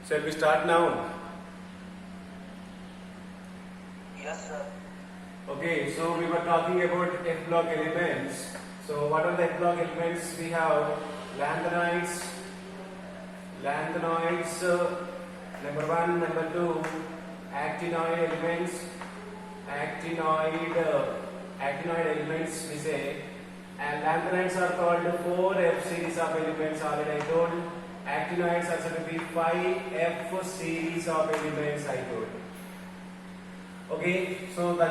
Shall we start now? Yes, sir. Okay, so we were talking about F block elements. So what are the F block elements? We have lanthanoids, number 1, number 2, actinoid elements, actinoid elements we say, and lanthanides are called 4F series of elements already I told. Actinoids are said to be 5F series of elements I told. Okay, so the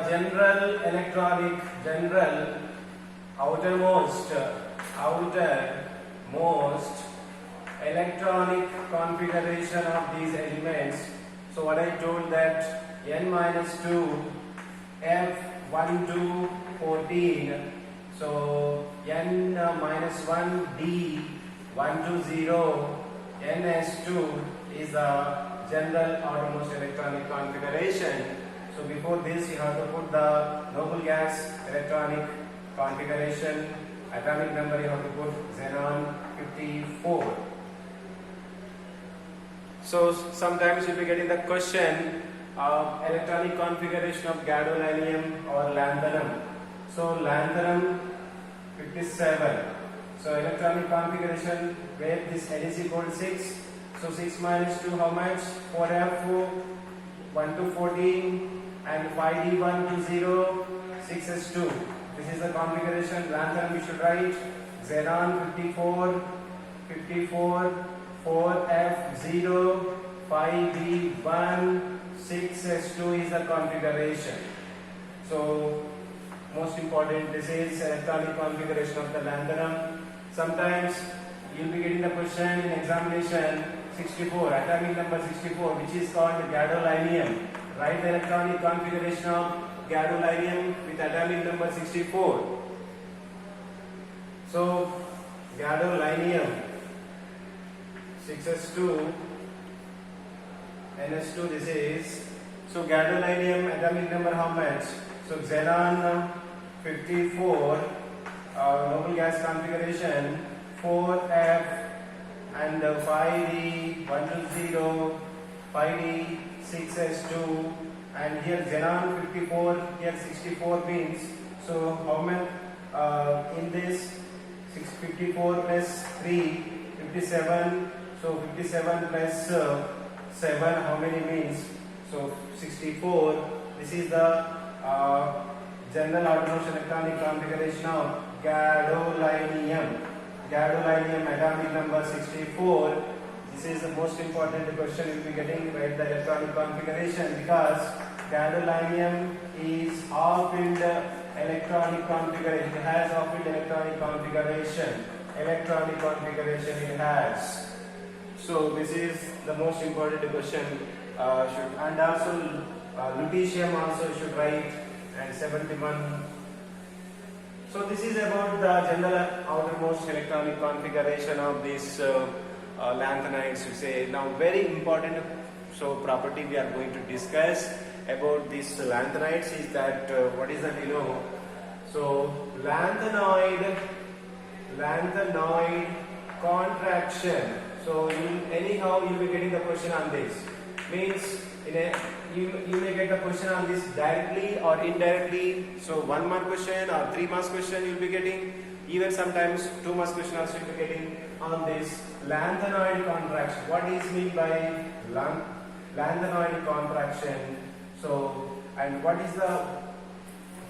outermost electronic configuration of these elements. So what I told that n-2 F12 14. So n-1 D120 ns2 is the general outermost electronic configuration. So before this you have to put the noble gas electronic configuration, atomic number you have to put xenon 54. So sometimes you'll be getting the question of electronic configuration of gadolinium or lanthanum. So lanthanum 57. So electronic configuration where this N is equal to 6. So 6 minus 2 how much? 4F 1 to 14 and 5D120 6S2. This is the configuration. Lanthanum we should write xenon 54 4F0 5D1 6S2 is the configuration. So most important, this is electronic configuration of the lanthanum. Sometimes you will be getting the question in examination 64, atomic number 64, which is called gadolinium. Write the electronic configuration of gadolinium with atomic number 64. So gadolinium 6s2 ns2 this is. So gadolinium atomic number how much? So xenon 54 noble gas configuration 4F and 5D120 5D 6s2 and here xenon 54 here 64 means, so how many in this 654 plus 3 57, so 57 plus 7 how many means, so 64. This is the general outermost electronic configuration of gadolinium atomic number 64. This is the most important question you will be getting, right, the electronic configuration, because gadolinium is half-filled electronic configuration. It has half-filled electronic configuration it has. So this is the most important question and also lutetium also should write, and 71. So this is about the general outermost electronic configuration of these lanthanides we say. Now very important property we are going to discuss about these lanthanides is that what is that so lanthanoid contraction. So anyhow you will be getting the question on this. Means you may get the question on this directly or indirectly. So 1 mark question or 3 marks question you will be getting. Even sometimes 2 marks question also you will be getting on this lanthanoid contraction. What is meant by lanthanoid contraction? So and what is the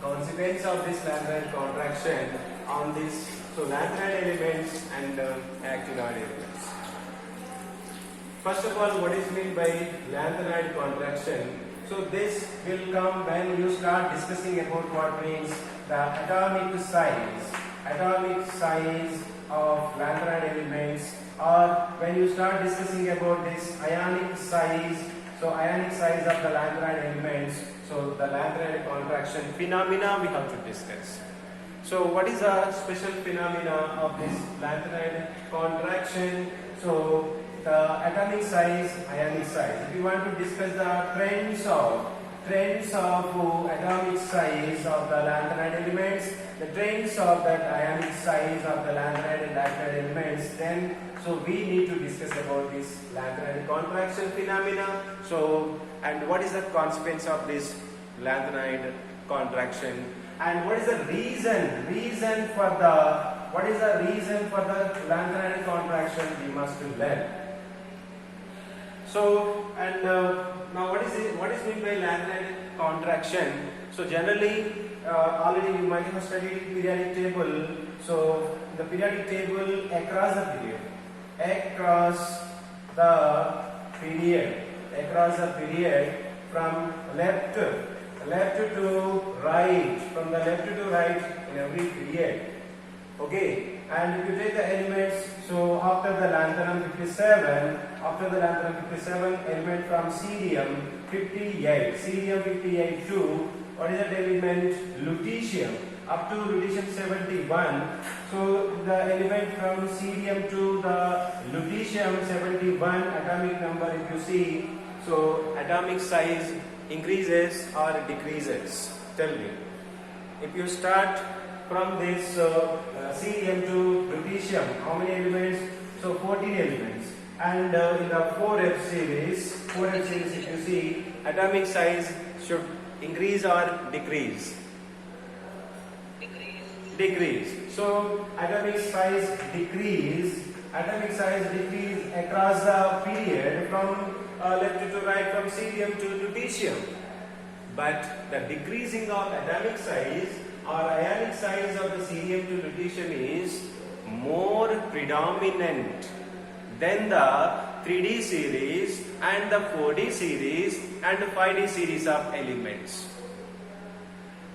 consequence of this lanthanoid contraction on this? So lanthanoid elements and actinoid elements. First of all, what is meant by lanthanoid contraction? So this will come when you start discussing about what means the atomic size of lanthanoid elements, or when you start discussing about this ionic size. So ionic size of the lanthanoid elements. So the lanthanoid contraction phenomena we have to discuss. So what is the special phenomena of this lanthanoid contraction? So the atomic size, ionic size. If you want to discuss the trends of atomic size of the lanthanoid elements, the trains of that ionic size of the lanthanide and actinide elements, then so we need to discuss about this lanthanide contraction phenomena. So, and what is the consequence of this lanthanide contraction, and what is the reason for the lanthanide contraction, we must learn. So, and now what is meant by lanthanide contraction? So generally, already you might have studied periodic table. So the periodic table across the period from left to right, in every period. Okay, and if you take the elements, so after the lanthanum 57, element from cerium 58 to what is that element? Lutetium, up to lutetium 71. So the element from cerium to the lutetium 71 atomic number, if you see, so atomic size increases or decreases? Tell me. If you start from this cerium to lutetium, how many elements? So 14 elements. And in the 4F series, if you see, atomic size should increase or decrease? Decrease. So atomic size decrease across the period from left to right, from cerium to lutetium. But the decreasing of atomic size or ionic size of the cerium to lutetium is more predominant than the 3D series and the 4D series and 5D series of elements.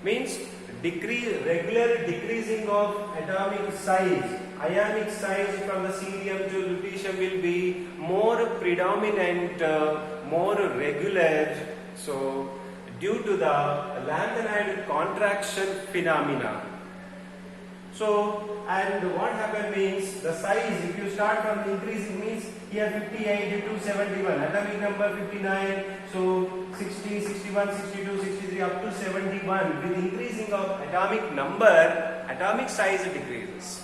Means regular decreasing of atomic size, ionic size from the cerium to lutetium will be more predominant, more regular. So due to the lanthanide contraction phenomena. So, and what happened means the size, if you start from increasing, means here 58 to 71, atomic number 59, so 60, 61, 62, 63 up to 71. With increasing of atomic number, atomic size decreases.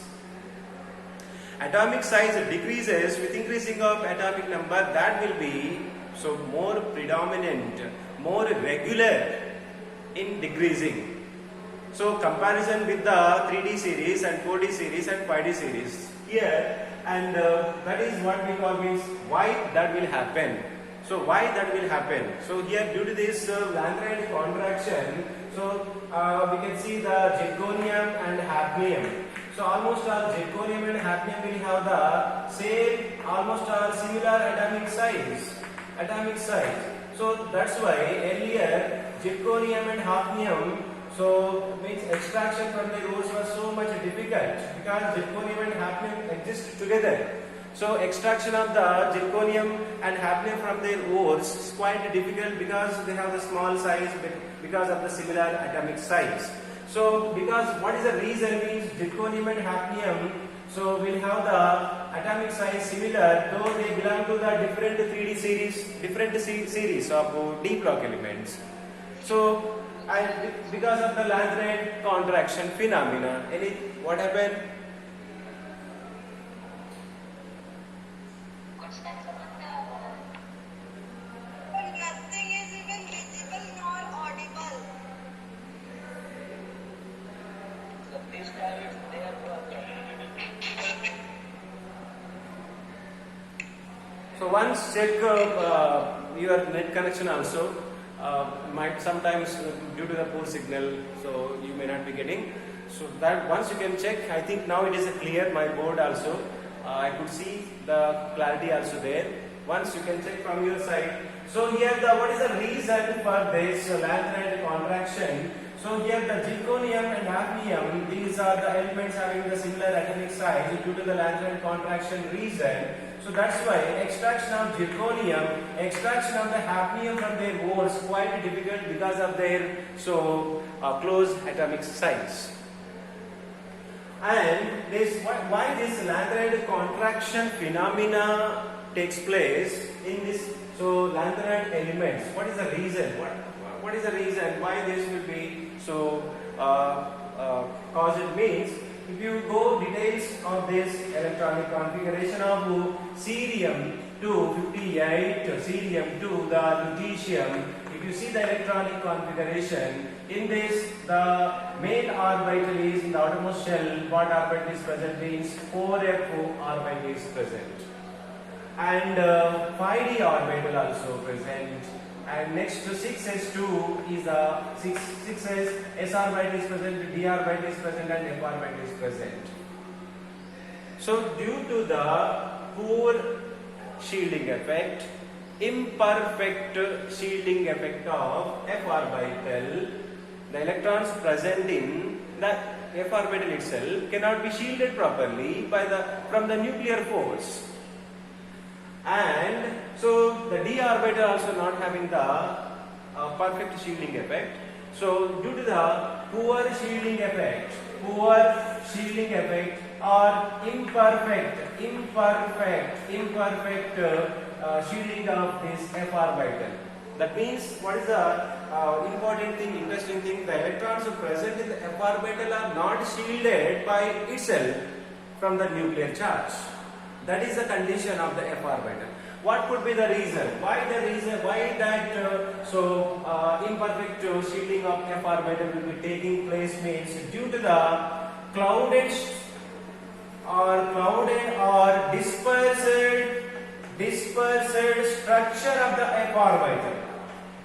Atomic size decreases with increasing of atomic number, that will be so more predominant, more regular in decreasing. So comparison with the 3D series and 4D series and 5D series here, and that is what we call means why that will happen. So why that will happen? So here due to this lanthanide contraction, so we can see the zirconium and hafnium. So almost all zirconium and hafnium will have the same, almost all similar atomic size. So that's why earlier zirconium and hafnium, so means extraction from the ores was so much difficult because zirconium and hafnium exist together. So extraction of the zirconium and hafnium from their ores is quite difficult because they have the small size, because of the similar atomic size. So because what is the reason means zirconium and hafnium, so will have the atomic size similar, though they belong to the different 3D series, different series of D block elements. So and because of the lanthanide contraction phenomena, what happened? Nothing is even visible nor audible. So this time is there. So once check your net connection also. Might sometimes due to the poor signal, so you may not be getting. So that once you can check, I think now it is clear. My board also, I could see the clarity also there. Once you can check from your side. So here what is the reason for this lanthanide contraction? So here the zirconium and hafnium, these are the elements having the similar atomic size due to the lanthanide contraction reason. So that's why extraction of zirconium, extraction of the hafnium from their ores quite difficult because of their close atomic size. And this why this lanthanide contraction phenomena takes place in this lanthanide elements. What is the reason? What is the reason why this will be caused means if you go details of this electronic configuration of cerium-258, cerium-2, the lutetium, if you see the electronic configuration, in this the main orbital is in the outermost shell, what orbital is present means 4f orbital is present. And 5d orbital also present, and next to 6s2 is the 6s orbital is present, d orbital is present, and f orbital is present. So due to the poor shielding effect, imperfect shielding effect of f orbital, the electrons present in the f orbital itself cannot be shielded properly from the nuclear force. And so the d orbital also not having the perfect shielding effect. So due to the poor shielding effect or imperfect shielding of this f orbital. That means what is the important thing, interesting thing, the electrons present in the f orbital are not shielded by itself from the nuclear charge. That is the condition of the f orbital. What could be the reason? Why that imperfect shielding of f orbital will be taking place means due to the clouded or dispersed structure of the f orbital.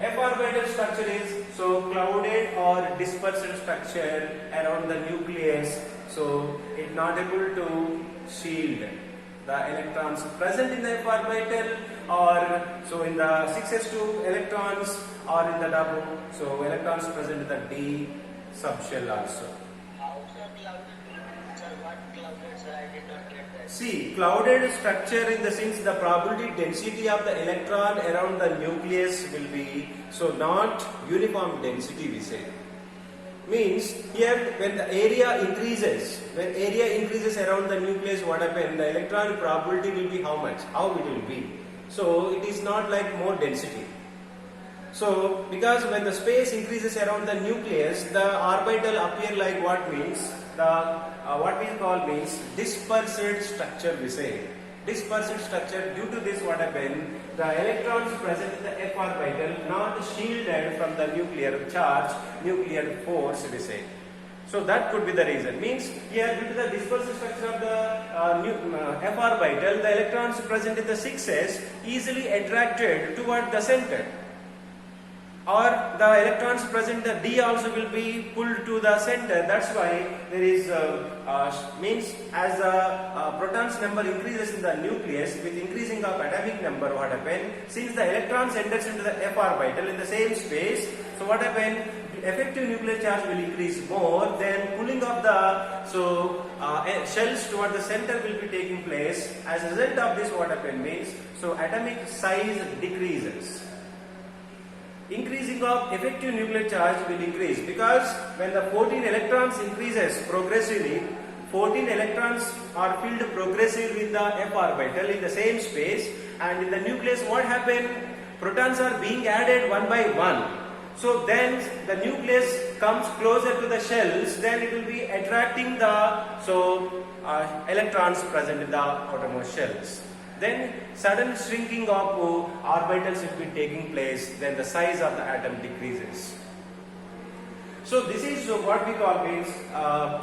F orbital structure is clouded or dispersed structure around the nucleus, so it not able to shield the electrons present in the f orbital, or in the 6s2 electrons, or in the double, electrons present in the d subshell also. How sir clouded? Sir, what clouded, sir? I did not get that. See, clouded structure in the sense the probability density of the electron around the nucleus will be not uniform density, we say. Means here when the area increases, around the nucleus, what happens? The electron probability will be how much? How it will be? So it is not like more density. So because when the space increases around the nucleus, the orbital appear like what means what we call means dispersed structure, we say. Dispersed structure, due to this what happen, the electrons present in the f orbital not shielded from the nuclear charge, nuclear force, we say. So that could be the reason. Means here due to the dispersed structure of the f orbital, the electrons present in the 6s easily attracted toward the center. Or the electrons present in the d also will be pulled to the center. That's why there is means as the protons number increases in the nucleus, with increasing of atomic number, what happen? Since the electrons enters into the f orbital in the same space, so what happen? Effective nuclear charge will increase more, then pulling of the shells toward the center will be taking place. As a result of this, what happen means atomic size decreases. Increasing of effective nuclear charge will increase, because when the 14 electrons increases progressively, 14 electrons are filled progressively in the f orbital in the same space, and in the nucleus what happen? Protons are being added one by one. So then the nucleus comes closer to the shells, then it will be attracting the electrons present in the outermost shells. Then sudden shrinking of orbitals will be taking place, then the size of the atom decreases. So this is what we call means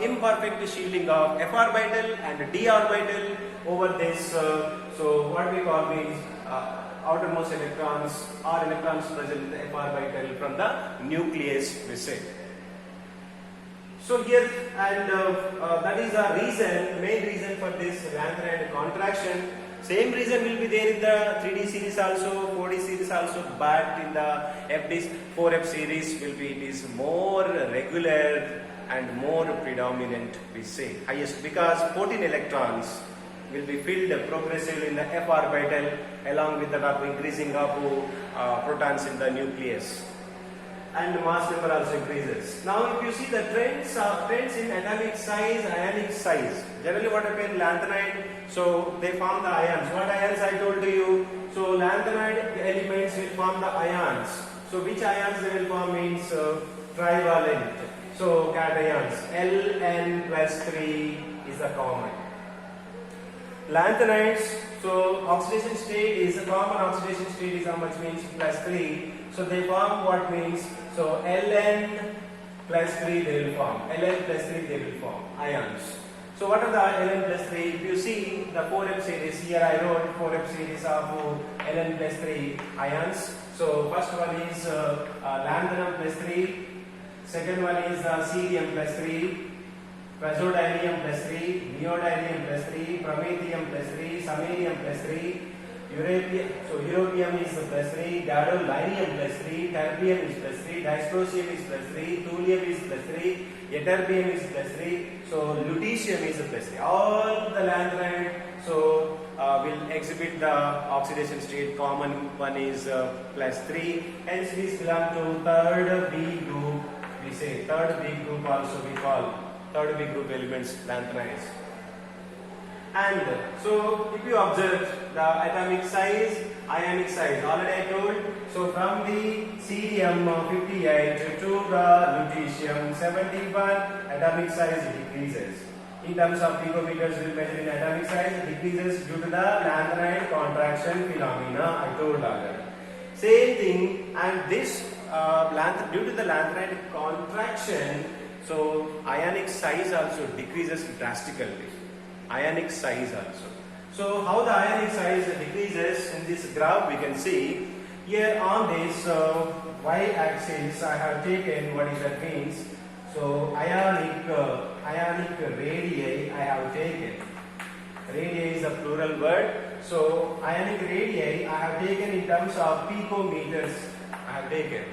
imperfect shielding of f orbital and d orbital over this, what we call means outermost electrons or electrons present in the f orbital from the nucleus, we say. So here, and that is the main reason for this lanthanide contraction. Same reason will be there in the 3D series also, 4D series also, but in the 4F series will be, it is more regular and more predominant, we say, highest, because 14 electrons will be filled progressively in the f orbital along with the increasing of protons in the nucleus, and mass number also increases. Now if you see the trends in atomic size, ionic size, generally what happens, lanthanide, they form the ions. What ions I told to you? Lanthanide elements will form the ions. Which ions they will form means trivalent. So cations, Ln plus 3 is a common. Lanthanides, so oxidation state is a common oxidation state is how much means plus 3. So they form what means, so Ln plus 3 they will form, Ln plus 3 they will form ions. So what are the Ln plus 3? If you see the 4F series, here I wrote 4F series of Ln plus 3 ions. So first one is lanthanum plus 3, second one is cerium plus 3, prazodynium plus 3, neodymium plus 3, promethium plus 3, samarium plus 3, europium is plus 3, gadolinium plus 3, terbium is plus 3, dysprosium is plus 3, thulium is plus 3, ytterbium is plus 3, so lutetium is plus 3. All the lanthanide so will exhibit the oxidation state. Common one is plus 3. Hence these belong to third B group. We say third B group also we call third B group elements lanthanides. And so if you observe the atomic size, ionic size, already I told, so from the cerium 58 to the lutetium 71, atomic size decreases. In terms of picometers, we will measure in atomic size, it decreases due to the lanthanide contraction phenomena I told earlier. Same thing, and this due to the lanthanide contraction, so ionic size also decreases drastically. Ionic size also. So how the ionic size decreases in this graph we can see here on this y-axis I have taken what is that means. So ionic radii I have taken. Radii is a plural word. So ionic radii I have taken in terms of picometers I have taken.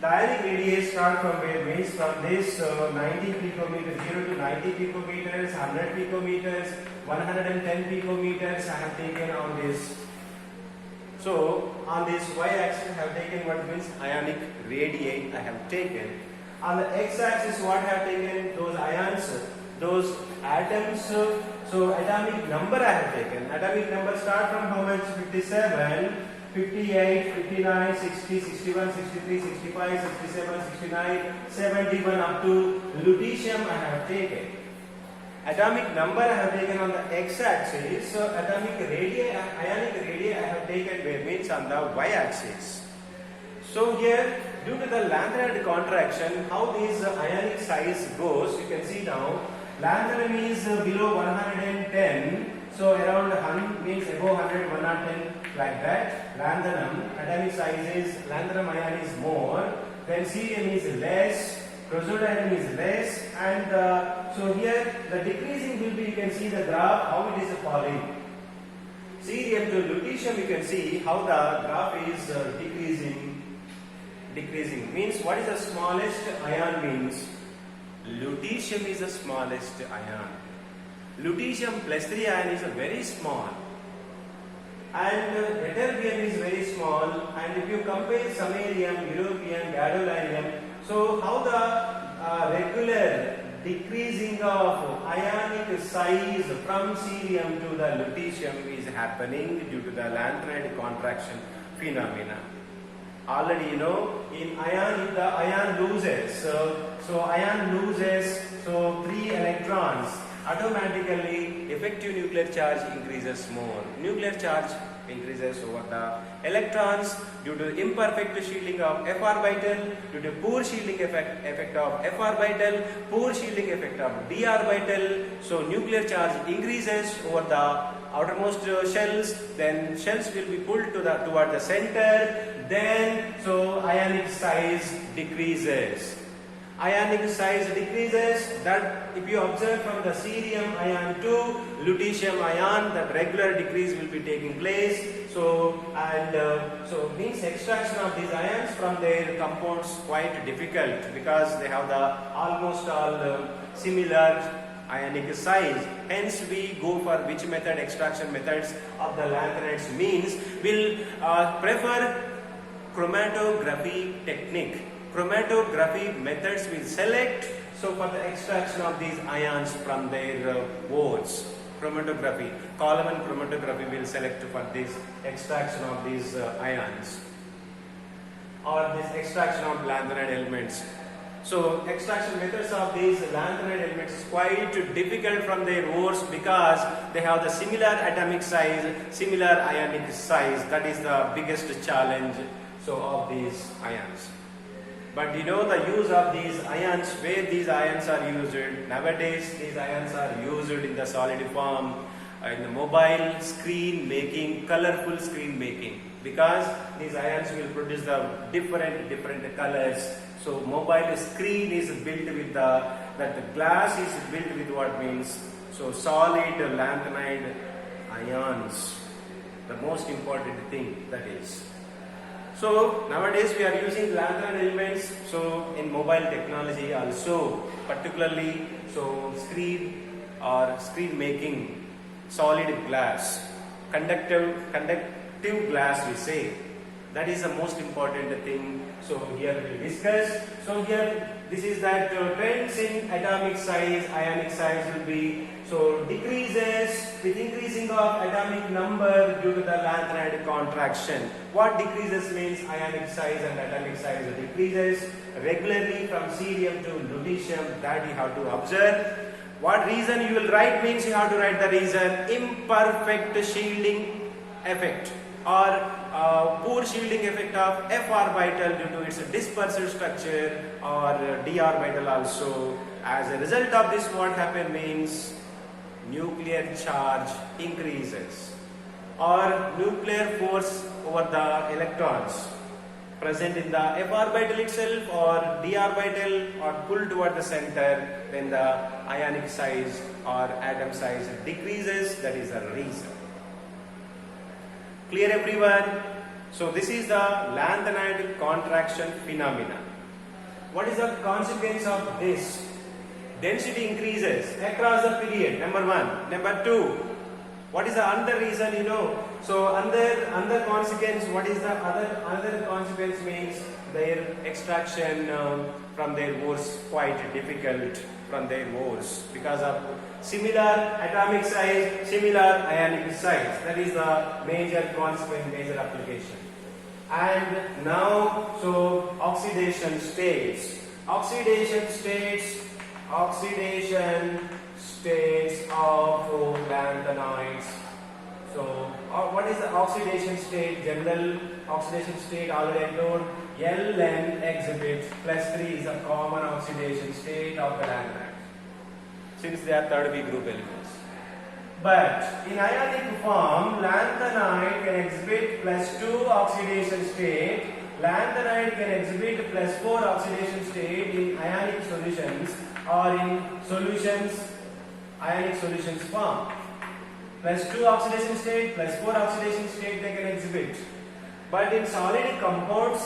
The ionic radii start from where means from this 90 picometers, 0 to 90 picometers, 100 picometers, 110 picometers I have taken on this. So on this y-axis I have taken what means ionic radii I have taken. On the x-axis what I have taken those ions, those atoms, so atomic number I have taken. Atomic number start from how much? 57. 58, 59, 60, 61, 63, 65, 67, 69, 71 up to lutetium I have taken. Atomic number I have taken on the x-axis, so atomic radii, ionic radii I have taken where means on the y-axis. So here due to the lanthanide contraction, how this ionic size goes, you can see now, lanthanum is below 110, so around 100 means above 100, 110 like that. Lanthanum, atomic size is, lanthanum ion is more, then cerium is less, prazodynium is less, and so here the decreasing will be, you can see the graph how it is falling. Cerium to lutetium you can see how the graph is decreasing. Means what is the smallest ion means? Lutetium is the smallest ion. Lutetium plus 3 ion is a very small. And ytterbium is very small, and if you compare samarium, europium, gadolinium, so how the regular decreasing of ionic size from cerium to the lutetium is happening due to the lanthanide contraction phenomena. Already you know, in ion, if the ion loses, so ion loses, so 3 electrons, automatically effective nuclear charge increases more. Nuclear charge increases over the electrons due to imperfect shielding of f orbital, due to poor shielding effect of f orbital, poor shielding effect of d orbital. So nuclear charge increases over the outermost shells, then shells will be pulled to toward the center, then so ionic size decreases. Ionic size decreases, that if you observe from the cerium ion to lutetium ion, that regular decrease will be taking place. So so means extraction of these ions from their compounds quite difficult because they have the almost all similar ionic size. Hence we go for which method, extraction methods of the lanthanides means will prefer chromatography technique. Chromatography methods will select so for the extraction of these ions from their ores. Chromatography, Coleman chromatography will select for this extraction of these ions or this extraction of lanthanide elements. So extraction methods of these lanthanide elements is quite difficult from their ores because they have the similar atomic size, similar ionic size. That is the biggest challenge of these ions. But you know the use of these ions, where these ions are used. Nowadays these ions are used in the solid form, in the mobile screen making, colorful screen making, because these ions will produce the different colors. So mobile screen is built with that glass is built with what means, so solid lanthanide ions, the most important thing that is. So nowadays we are using lanthanide elements so in mobile technology also, particularly so screen making, solid glass, conductive glass we say. That is the most important thing. So here we will discuss. So here this is that trends in atomic size, ionic size will be so decreases with increasing of atomic number due to the lanthanide contraction. What decreases means ionic size and atomic size decreases regularly from cerium to lutetium. That you have to observe. What reason you will write means you have to write the reason: imperfect shielding effect or poor shielding effect of f orbital due to its dispersed structure, or d orbital also. As a result of this, what happen means nuclear charge increases, or nuclear force over the electrons present in the f orbital itself or d orbital or pulled toward the center, when the ionic size or atom size decreases. That is the reason. Clear everyone? So this is the lanthanide contraction phenomena. What is the consequence of this? Density increases across the period, number one. Number two, what is the other reason, you know? So under consequence, what is the other consequence means their extraction from their ores quite difficult from their ores because of similar atomic size, similar ionic size. That is the major consequence, major application. And now, so oxidation states of lanthanides. So what is the oxidation state? General oxidation state already I told. Ln exhibit +3 is a common oxidation state of the lanthanide, since they are third B group elements. But in ionic form, lanthanide can exhibit +2 oxidation state. Lanthanide can exhibit +4 oxidation state in ionic solutions or in ionic solutions form. +2 oxidation state, +4 oxidation state they can exhibit. But in solid compounds,